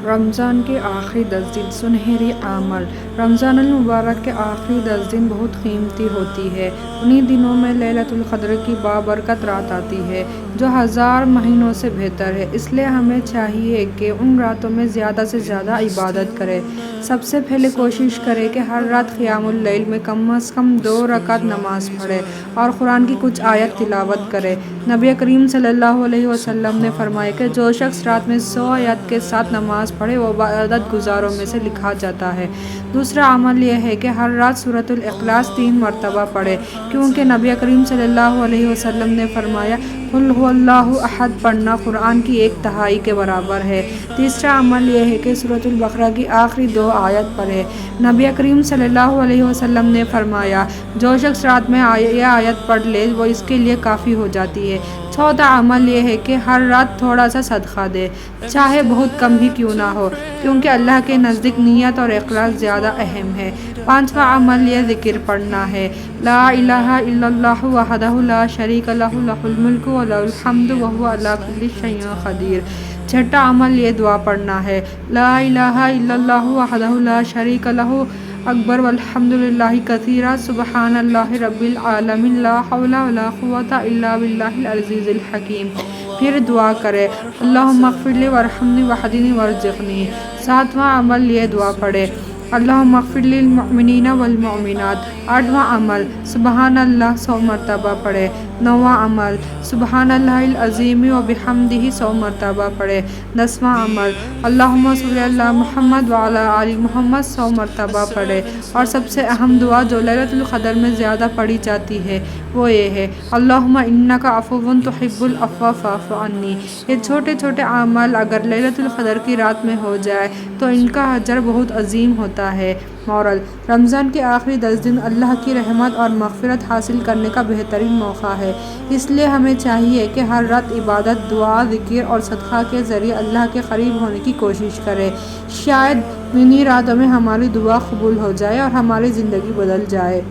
رمضان کے آخری 10 دن سنہری عمل۔ رمضان المبارک کے آخری 10 دن بہت قیمتی ہوتی ہے۔ انہی دنوں میں لیلۃ القدر کی بابرکت رات آتی ہے جو 1000 مہینوں سے بہتر ہے، اس لیے ہمیں چاہیے کہ ان راتوں میں زیادہ سے زیادہ عبادت کریں۔ سب سے پہلے کوشش کریں کہ ہر رات قیام اللیل میں کم از کم 2 رکعت نماز پڑھیں اور قرآن کی کچھ آیت تلاوت کریں۔ نبی کریم صلی اللہ علیہ وسلم نے فرمایا کہ جو شخص رات میں 100 آیات کے ساتھ نماز پڑھے وہ عبادت گزاروں میں سے لکھا جاتا ہے۔ دوسرا عمل یہ ہے کہ ہر رات سورۃ الاخلاص 3 مرتبہ پڑھے، کیونکہ نبی کریم صلی اللہ علیہ وسلم نے فرمایا قل هو اللہ احد پڑھنا قرآن کی 1/3 کے برابر ہے۔ تیسرا عمل یہ ہے کہ سورۃ البقرہ کی آخری 2 آیت پڑھے۔ نبی کریم صلی اللہ علیہ وسلم نے فرمایا جو شخص رات میں یہ آیت پڑھ لے وہ اس کے لیے کافی ہو جاتی ہے۔ چوتھا عمل یہ ہے کہ ہر رات تھوڑا سا صدقہ دے، چاہے بہت کم ہی کیوں نہ ہو، کیونکہ اللہ کے نزدیک نیت اور اخلاص زیادہ اہم ہے۔ پانچواں عمل یہ ذکر پڑھنا ہے، لا الہ الا اللہ وحدہ لا شریک لہ لہ الملک ولہ الحمد وہو علی کل شیء قدیر۔ چھٹا عمل یہ دعا پڑھنا ہے، لا الہ الا اللہ وحدہ لا شریک لہ اکبر والحمد للہ کثیرا سبحان اللہ رب العالمین لا حول ولا قوۃ الا باللہ العزیز الحکیم۔ پھر دعا کرے اللہم اغفر لی وارحمنی واہدنی وارزقنی۔ ساتواں عمل یہ دعا پڑھے، اللہم اغفر للمؤمنین والمؤمنات۔ آٹھواں عمل سبحان اللہ 100 مرتبہ پڑھے۔ نواں عمل سبحان اللہ العظیم وبحمدہ 100 مرتبہ پڑھے۔ 10واں عمل اللہم صلی علی محمد وعلی آل محمد 100 مرتبہ پڑھے۔ اور سب سے اہم دعا جو لیلۃ القدر میں زیادہ پڑھی جاتی ہے وہ یہ ہے، اللہم انک عفو تحب العفو فاعف عنی۔ یہ چھوٹے چھوٹے اعمال اگر لیلۃ القدر کی رات میں ہو جائے تو ان کا اجر بہت عظیم ہوتا ہے۔ مورل: رمضان کے آخری 10 دن اللہ کی رحمت اور مغفرت حاصل کرنے کا بہترین موقع ہے، اس لیے ہمیں چاہیے کہ ہر رات عبادت، دعا، ذکر اور صدقہ کے ذریعے اللہ کے قریب ہونے کی کوشش کریں۔ شاید انہی راتوں میں ہماری دعا قبول ہو جائے اور ہماری زندگی بدل جائے۔